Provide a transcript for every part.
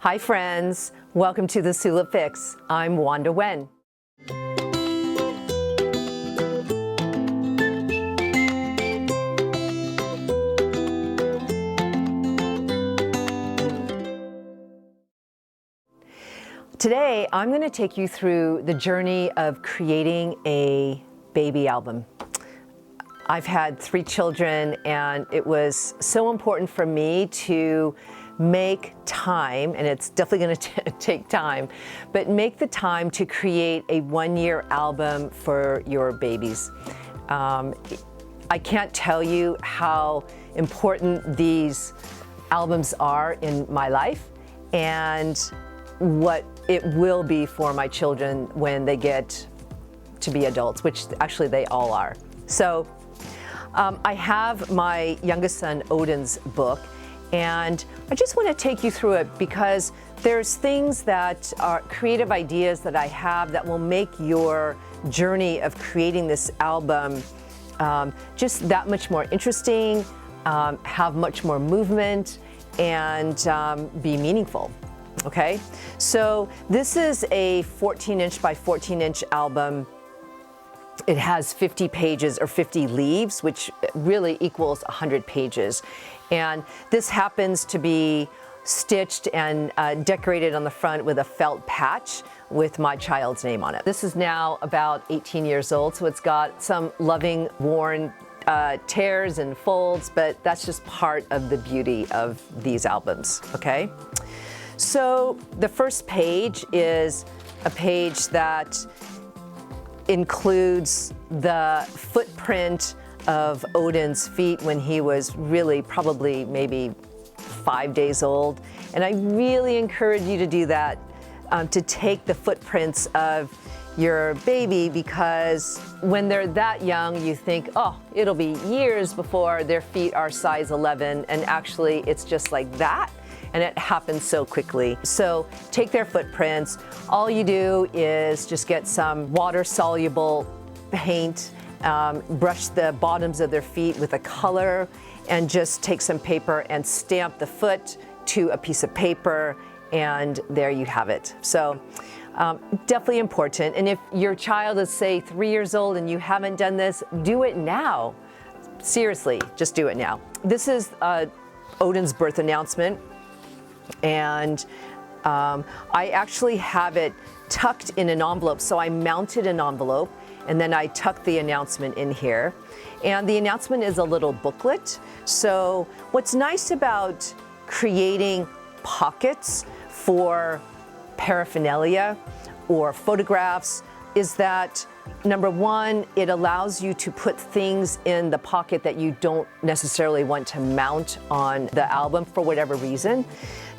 Hi friends, welcome to the Tulip Fix. I'm Wanda Wen. Today I'm going to take you through the journey of creating a baby album. I've had 3 children and it was so important for me to make time, and it's definitely going to take time, but make the time to create a 1-year album for your babies. I can't tell you how important these albums are in my life and what it will be for my children when they get to be adults, which actually they all are. So I have my youngest son Odin's book, and I just want to take you through it because there's things that are creative ideas that I have that will make your journey of creating this album just that much more interesting, have much more movement, and be meaningful. Okay, so this is a 14-inch by 14-inch album. It has 50 pages or 50 leaves, which really equals 100 pages. And this happens to be stitched and decorated on the front with a felt patch with my child's name on it. This is now about 18 years old, so it's got some loving, worn tears and folds, but that's just part of the beauty of these albums, okay? So the first page is a page that includes the footprint of Odin's feet when he was really probably maybe 5 days old. And I really encourage you to do that, to take the footprints of your baby, because when they're that young, you think, oh, it'll be years before their feet are size 11, and actually it's just like that. And it happens so quickly. So take their footprints. All you do is just get some water-soluble paint, brush the bottoms of their feet with a color, and just take some paper and stamp the foot to a piece of paper, and there you have it. So definitely important. And if your child is, say, 3 years old and you haven't done this, do it now. Seriously, just do it now. This is Odin's birth announcement. And I actually have it tucked in an envelope. So I mounted an envelope and then I tucked the announcement in here. And the announcement is a little booklet. So what's nice about creating pockets for paraphernalia or photographs is that, number one, it allows you to put things in the pocket that you don't necessarily want to mount on the album for whatever reason.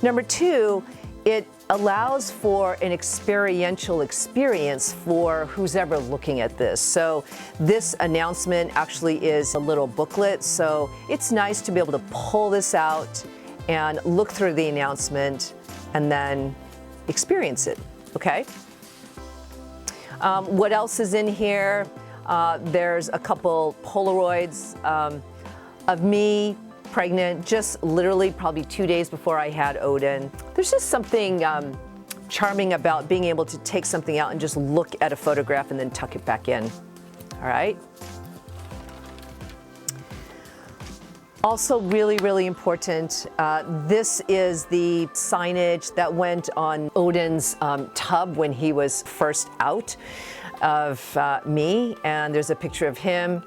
Number two, it allows for an experiential experience for who's ever looking at this. So this announcement actually is a little booklet, so it's nice to be able to pull this out and look through the announcement and then experience it, okay? What else is in here? There's a couple Polaroids of me pregnant, just literally probably 2 days before I had Odin. There's just something charming about being able to take something out and just look at a photograph and then tuck it back in, all right? Also really, really important, this is the signage that went on Odin's tub when he was first out of me, and there's a picture of him,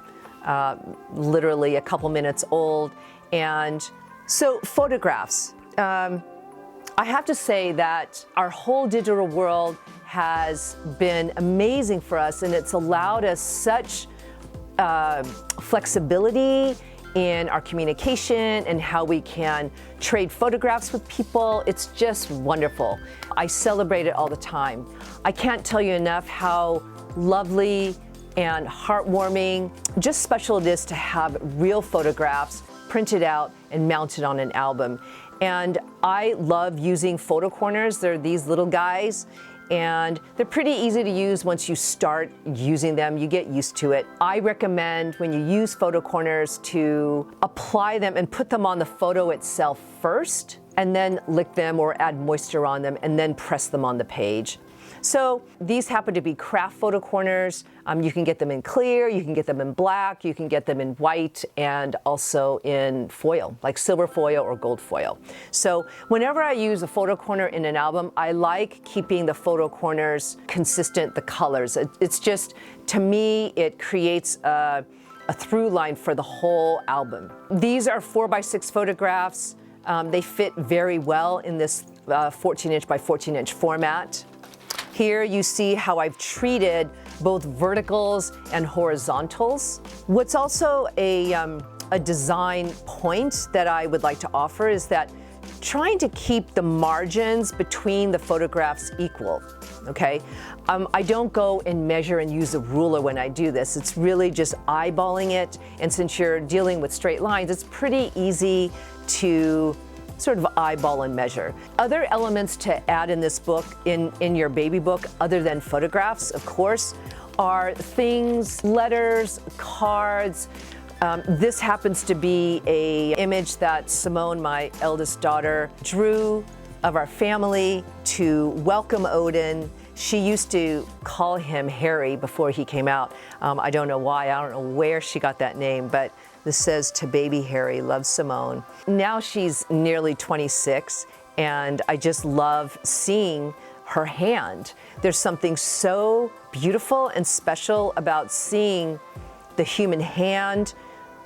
literally a couple minutes old. And so photographs, I have to say that our whole digital world has been amazing for us, and it's allowed us such flexibility in our communication and how we can trade photographs with people. It's just wonderful. I celebrate it all the time. I can't tell you enough how lovely and heartwarming, just special it is to have real photographs printed out and mounted on an album. And I love using photo corners. They're these little guys, and they're pretty easy to use once you start using them. You get used to it. I recommend when you use photo corners to apply them and put them on the photo itself first, and then lick them or add moisture on them and then press them on the page. So these happen to be craft photo corners. You can get them in clear, you can get them in black, you can get them in white, and also in foil, like silver foil or gold foil. So whenever I use a photo corner in an album, I like keeping the photo corners consistent, the colors. It's just, to me, it creates a through line for the whole album. These are 4x6 photographs. They fit very well in this 14-inch by 14-inch format. Here you see how I've treated both verticals and horizontals. What's also a design point that I would like to offer is that trying to keep the margins between the photographs equal, okay? I don't go and measure and use a ruler when I do this. It's really just eyeballing it, and since you're dealing with straight lines, it's pretty easy to sort of eyeball and measure. Other elements to add in this book, in your baby book, other than photographs, of course, are things, letters, cards. This happens to be an image that Simone, my eldest daughter, drew of our family to welcome Odin. She used to call him Harry before he came out. I don't know why, I don't know where she got that name, but this says, "To baby Harry, love Simone." Now she's nearly 26, and I just love seeing her hand. There's something so beautiful and special about seeing the human hand,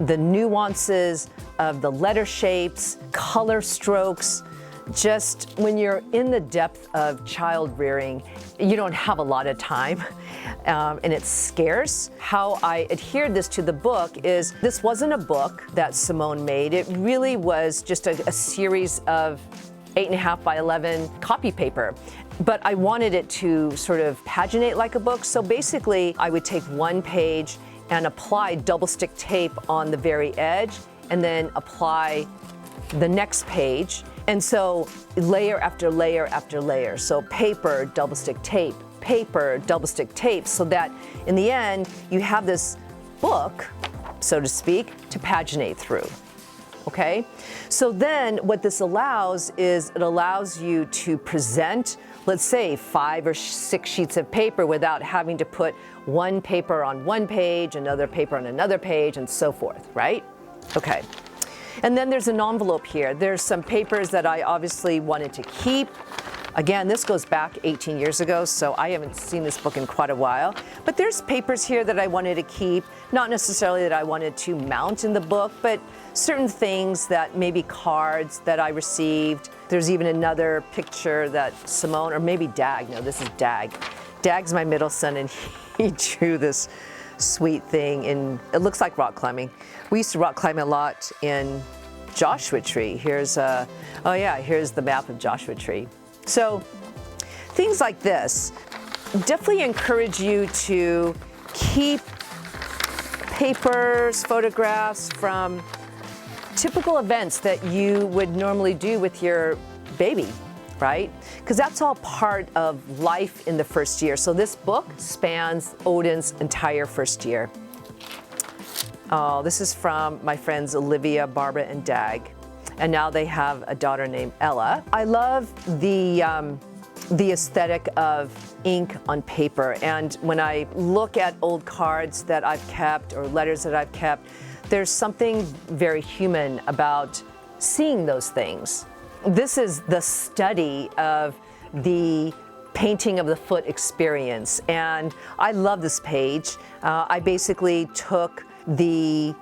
the nuances of the letter shapes, color strokes. Just when you're in the depth of child rearing, you don't have a lot of time, and it's scarce. How I adhered this to the book is, this wasn't a book that Simone made. It really was just a series of 8.5 by 11 copy paper. But I wanted it to sort of paginate like a book. So basically, I would take one page and apply double stick tape on the very edge, and then apply the next page. And so layer after layer after layer. So paper, double stick tape, paper, double stick tape, so that in the end, you have this book, so to speak, to paginate through. Okay? So then what this allows is, it allows you to present, let's say, 5 or 6 sheets of paper without having to put one paper on one page, another paper on another page, and so forth, right? Okay. And then there's an envelope here. There's some papers that I obviously wanted to keep. Again, this goes back 18 years ago, so I haven't seen this book in quite a while. But there's papers here that I wanted to keep, not necessarily that I wanted to mount in the book, but certain things that, maybe cards that I received. There's even another picture that Simone, or maybe Dag, no, this is Dag. Dag's my middle son, and he drew this sweet thing, and it looks like rock climbing. We used to rock climb a lot in Joshua Tree. Here's oh yeah, here's the map of Joshua Tree. So things like this definitely encourage you to keep papers, photographs from typical events that you would normally do with your baby, right? Because that's all part of life in the first year. So this book spans Odin's entire first year. Oh, this is from my friends Olivia, Barbara, and Dag. And now they have a daughter named Ella. I love the aesthetic of ink on paper. And when I look at old cards that I've kept or letters that I've kept, there's something very human about seeing those things. This is the study of the painting of the foot experience. And I love this page. I basically took the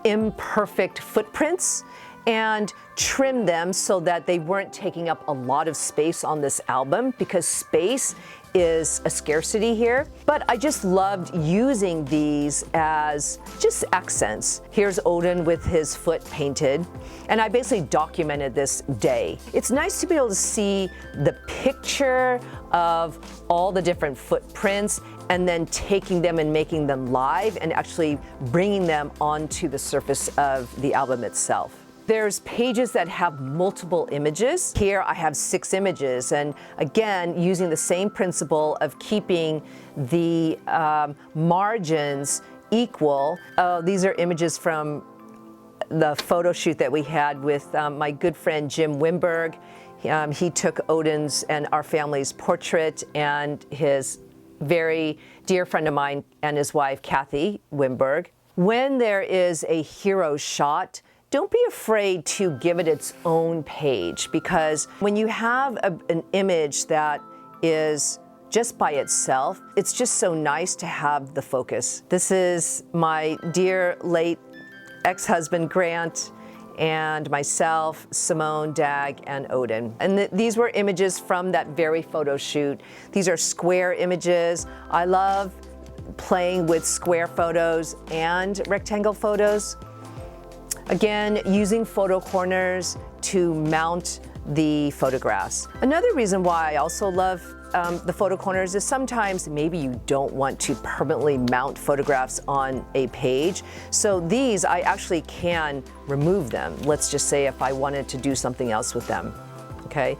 imperfect footprints and trim them so that they weren't taking up a lot of space on this album, because space is a scarcity here. But I just loved using these as just accents. Here's Odin with his foot painted, and I basically documented this day. It's nice to be able to see the picture of all the different footprints and then taking them and making them live and actually bringing them onto the surface of the album itself. There's pages that have multiple images. Here I have 6 images, and again, using the same principle of keeping the margins equal. These are images from the photo shoot that we had with my good friend Jim Wimberg. He took Odin's and our family's portrait, and his very dear friend of mine and his wife, Kathy Wimberg. When there is a hero shot, don't be afraid to give it its own page, because when you have an image that is just by itself, it's just so nice to have the focus. This is my dear late ex-husband Grant and myself, Simone, Dag, and Odin. And these were images from that very photo shoot. These are square images. I love playing with square photos and rectangle photos. Again, using photo corners to mount the photographs. Another reason why I also love the photo corners is sometimes maybe you don't want to permanently mount photographs on a page. So these, I actually can remove them. Let's just say if I wanted to do something else with them. Okay.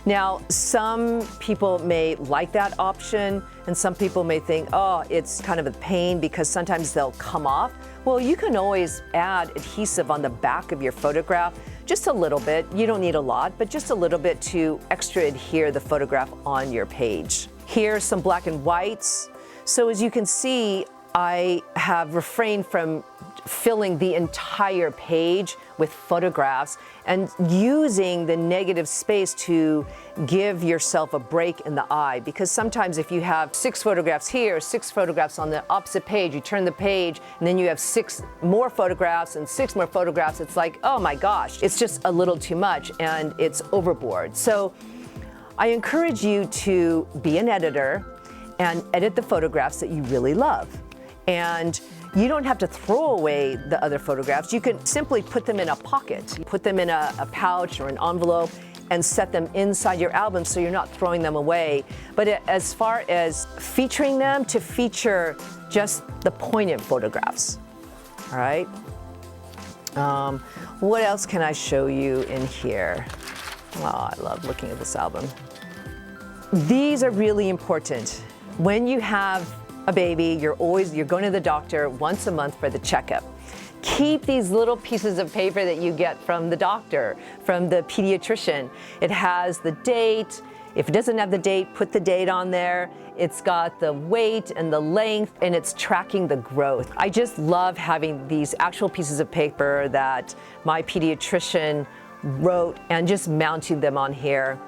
Now, some people may like that option, and some people may think, oh, it's kind of a pain because sometimes they'll come off. Well, you can always add adhesive on the back of your photograph, just a little bit. You don't need a lot, but just a little bit to extra adhere the photograph on your page. Here's some black and whites. So as you can see, I have refrained from filling the entire page with photographs and using the negative space to give yourself a break in the eye, because sometimes if you have 6 photographs here, 6 photographs on the opposite page, you turn the page and then you have 6 more photographs and 6 more photographs, it's like, oh my gosh, it's just a little too much and it's overboard. So I encourage you to be an editor and edit the photographs that you really love. And you don't have to throw away the other photographs. You can simply put them in a pocket, put them in a pouch or an envelope, and set them inside your album so you're not throwing them away. But as far as featuring them, to feature just the poignant photographs, all right? What else can I show you in here? Oh, I love looking at this album. These are really important. When you have a baby, you're going to the doctor once a month for the checkup. Keep these little pieces of paper that you get from the doctor, from the pediatrician. It has the date. If it doesn't have the date, put the date on there. It's got the weight and the length, and it's tracking the growth. I just love having these actual pieces of paper that my pediatrician wrote and just mounting them on here.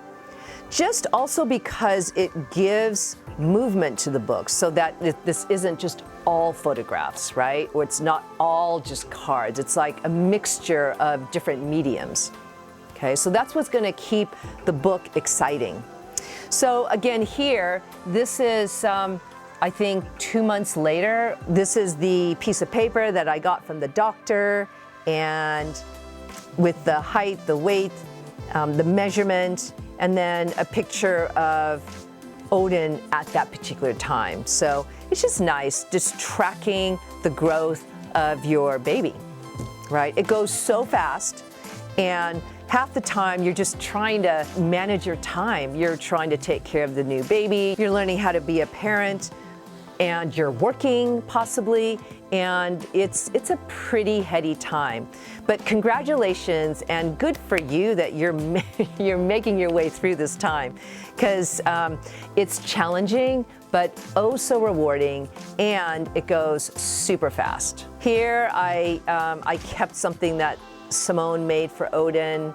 Just also because it gives movement to the book, so that this isn't just all photographs, right? Or it's not all just cards. It's like a mixture of different mediums. Okay, so that's what's going to keep the book exciting. So again, here, this is, I think 2 months later. This is the piece of paper that I got from the doctor, and with the height, the weight, the measurement, and then a picture of Odin at that particular time. So it's just nice, just tracking the growth of your baby, right? It goes so fast, and half the time you're just trying to manage your time. You're trying to take care of the new baby, you're learning how to be a parent, and you're working possibly, and it's a pretty heady time. But congratulations, and good for you that you're making your way through this time, because it's challenging, but oh so rewarding, and it goes super fast. Here I kept something that Simone made for Odin.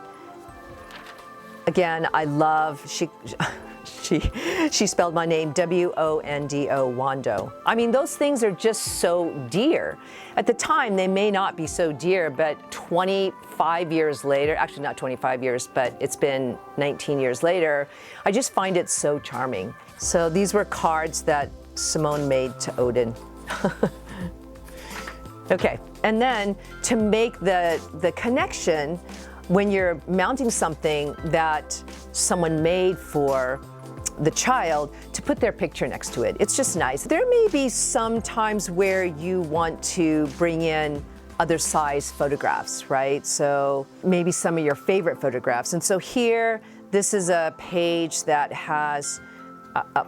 Again, I love, she spelled my name W-O-N-D-O, Wanda. I mean, those things are just so dear. At the time, they may not be so dear, but 25 years later, actually not 25 years, but it's been 19 years later, I just find it so charming. So these were cards that Simone made to Odin. Okay, and then to make the connection, when you're mounting something that someone made for the child, to put their picture next to it. It's just nice. There may be some times where you want to bring in other size photographs, right? So maybe some of your favorite photographs. And so here, this is a page that has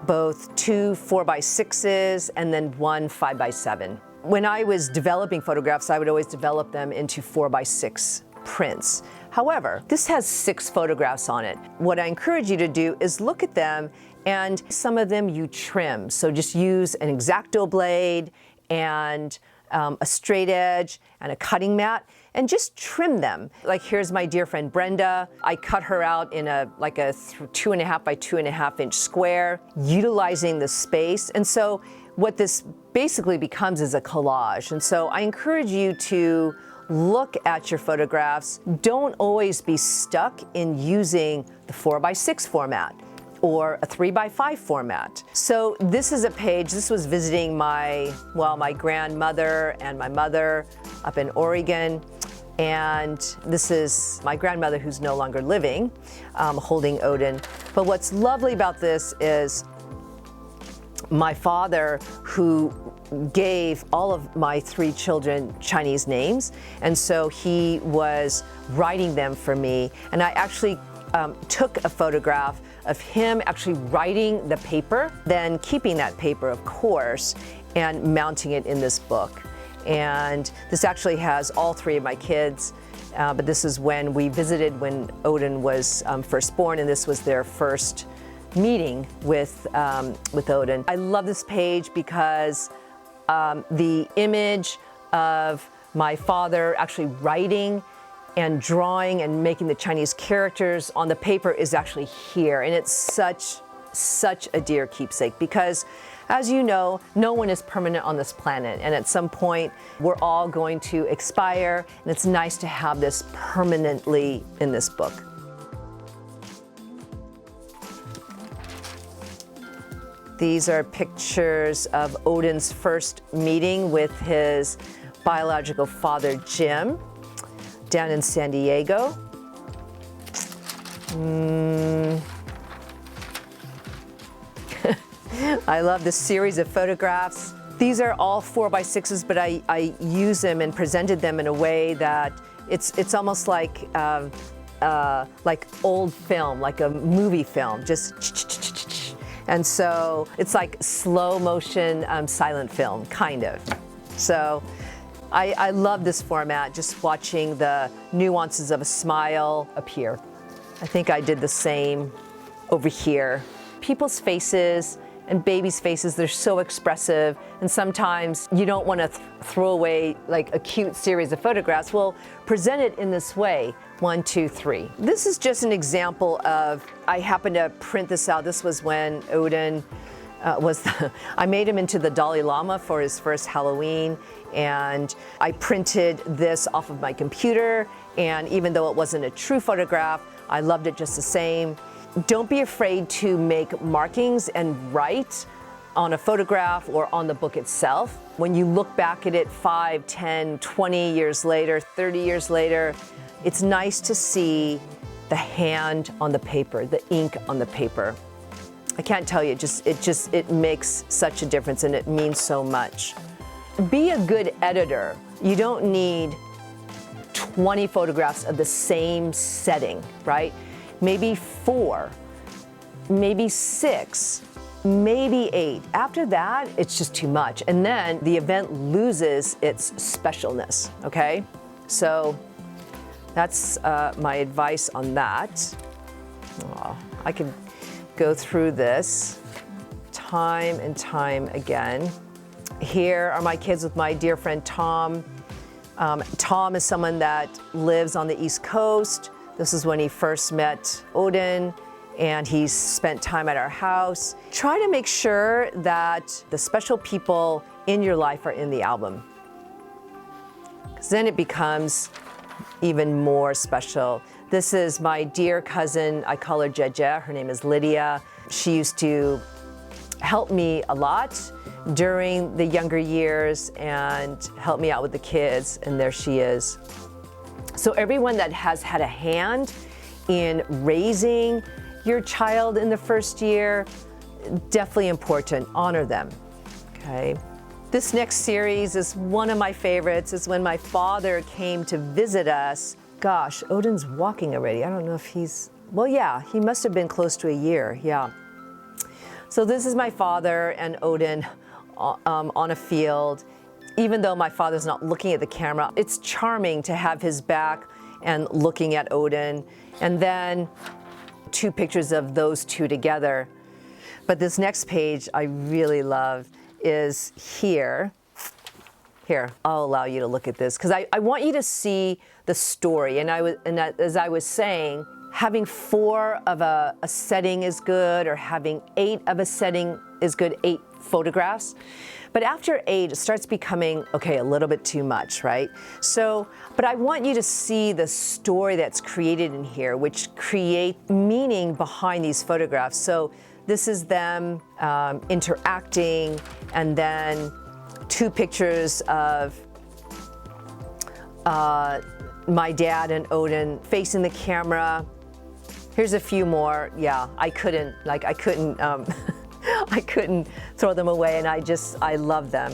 both 2 4x6s and then 1 5x7. when I was developing photographs, I would always develop them into 4x6 prints. However, this has 6 photographs on it. What I encourage you to do is look at them, and some of them you trim. So just use an X-Acto blade and a straight edge and a cutting mat, and just trim them. Like here's my dear friend Brenda. I cut her out in a 2.5 by 2.5 inch square, utilizing the space. And so what this basically becomes is a collage. And so I encourage you to look at your photographs. Don't always be stuck in using the 4x6 format or a 3x5 format. So this is a page, this was visiting my grandmother and my mother up in Oregon. And this is my grandmother who's no longer living, holding Odin. But what's lovely about this is my father, who gave all of my 3 children Chinese names, and so he was writing them for me. And I actually took a photograph of him actually writing the paper, then keeping that paper, of course, and mounting it in this book. And this actually has all 3 of my kids, but this is when we visited when Odin was first born, and this was their first meeting with Odin. I love this page because the image of my father actually writing and drawing and making the Chinese characters on the paper is actually here. And it's such a dear keepsake because, as you know, no one is permanent on this planet. And at some point, we're all going to expire. And it's nice to have this permanently in this book. These are pictures of Odin's first meeting with his biological father, Jim, down in San Diego. I love this series of photographs. These are all 4x6s, but I use them and presented them in a way that it's almost like old film, like a movie film, just. And so it's like slow motion silent film, kind of. So I love this format, just watching the nuances of a smile appear. I think I did the same over here. People's faces and babies' faces, they're so expressive, and sometimes you don't want to throw away like a cute series of photographs. Well, present it in this way, 1, 2, 3. This is just an example of, I happened to print this out. This was when Odin I made him into the Dalai Lama for his first Halloween, and I printed this off of my computer, and even though it wasn't a true photograph, I loved it just the same. Don't be afraid to make markings and write on a photograph or on the book itself. When you look back at it 5, 10, 20 years later, 30 years later, it's nice to see the hand on the paper, the ink on the paper. I can't tell you, it makes such a difference, and it means so much. Be a good editor. You don't need 20 photographs of the same setting, right? Maybe 4, maybe 6, maybe 8. After that, it's just too much. And then the event loses its specialness, okay? So that's my advice on that. Oh, I could go through this time and time again. Here are my kids with my dear friend Tom. Tom is someone that lives on the East Coast. This is when he first met Odin, and he spent time at our house. Try to make sure that the special people in your life are in the album, because then it becomes even more special. This is my dear cousin. I call her Jeje. Her name is Lydia. She used to help me a lot during the younger years and help me out with the kids, and there she is. So everyone that has had a hand in raising your child in the first year, definitely important. Honor them, okay? This next series is one of my favorites. It's when my father came to visit us. Gosh, Odin's walking already. I don't know if he's, well, yeah, he must have been close to a year, yeah. So this is my father and Odin on a field, even though my father's not looking at the camera, it's charming to have his back and looking at Odin. And then 2 pictures of those 2 together. But this next page I really love is here. Here, I'll allow you to look at this because I want you to see the story. And as I was saying, having 4 of a setting is good, or having 8 of a setting is good, 8 photographs. But after 8, it starts becoming, okay, a little bit too much, right? So, but I want you to see the story that's created in here, which create meaning behind these photographs. So this is them interacting, and then 2 pictures of my dad and Odin facing the camera. Here's a few more. Yeah, I couldn't I couldn't throw them away, and I love them.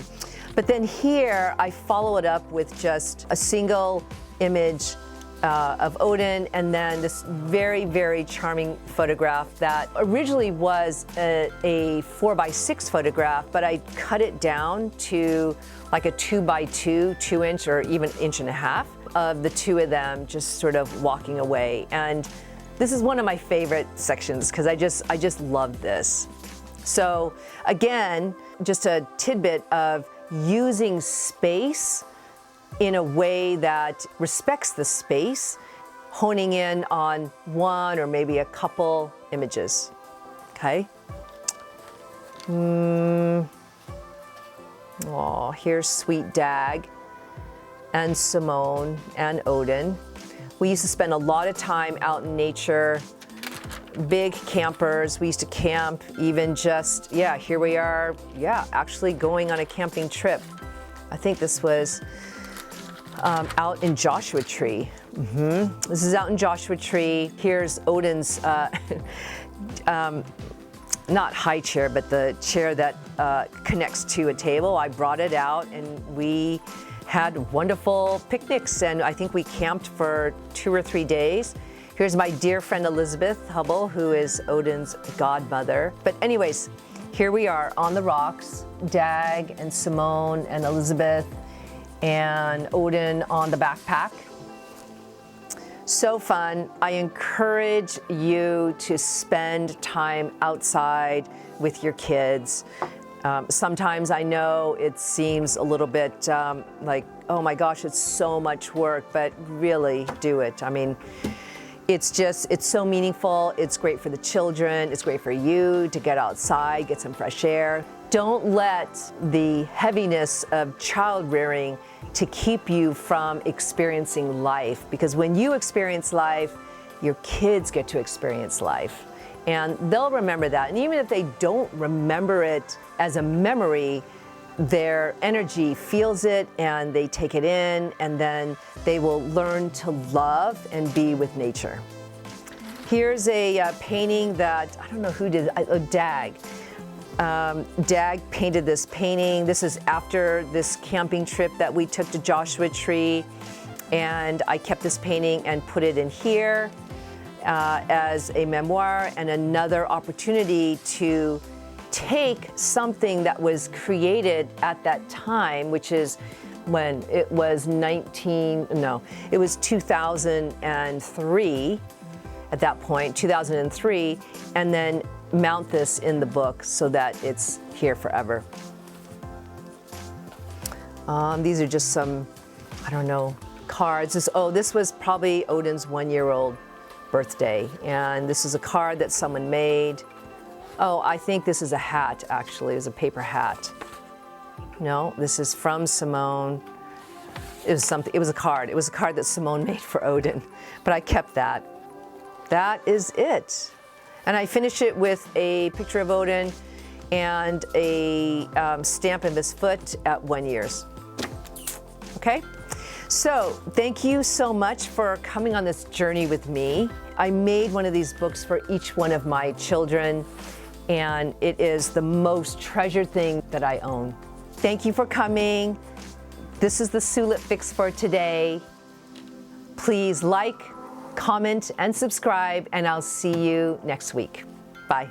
But then here I follow it up with just a single image of Odin, and then this very, very charming photograph that originally was a 4x6 photograph, but I cut it down to like a 2x2, 2-inch or even 1.5 inch of the 2 of them just sort of walking away. And this is one of my favorite sections because I just love this. So again, just a tidbit of using space in a way that respects the space, honing in on 1 or maybe a couple images, okay? Oh, here's Sweet Dag and Simone and Odin. We used to spend a lot of time out in nature, big campers. We used to camp even just, yeah, here we are, yeah, actually going on a camping trip. I think this was out in Joshua Tree. This is out in Joshua Tree. Here's Odin's, not high chair, but the chair that connects to a table. I brought it out and we had wonderful picnics, and I think we camped for 2 or 3 days. Here's my dear friend Elizabeth Hubble, who is Odin's godmother. But anyways, here we are on the rocks, Dag and Simone and Elizabeth and Odin on the backpack. So fun. I encourage you to spend time outside with your kids. Sometimes I know it seems a little bit like, oh my gosh, it's so much work, but really do it. I mean, it's so meaningful. It's great for the children. It's great for you to get outside, get some fresh air. Don't let the heaviness of child rearing to keep you from experiencing life, because when you experience life, your kids get to experience life. And they'll remember that. And even if they don't remember it as a memory, their energy feels it and they take it in, and then they will learn to love and be with nature. Here's a painting that, I don't know who did, Dag. Dag painted this painting. This is after this camping trip that we took to Joshua Tree. And I kept this painting and put it in here as a memoir, and another opportunity to take something that was created at that time, which is when it was 2003 at that point, 2003, and then mount this in the book so that it's here forever. These are just some, I don't know, cards. This was probably Odin's 1-year-old birthday, and this is a card that someone made. Oh, I think this is a hat, actually. It was a paper hat. No, this is from Simone. It was something, it was a card. It was a card that Simone made for Odin, but I kept that. That is it. And I finished it with a picture of Odin and a stamp of his foot at 1 year. Okay? So thank you so much for coming on this journey with me. I made one of these books for each one of my children, and it is the most treasured thing that I own. Thank you for coming. This is the Sulip Fix for today. Please like, comment, and subscribe, and I'll see you next week. Bye.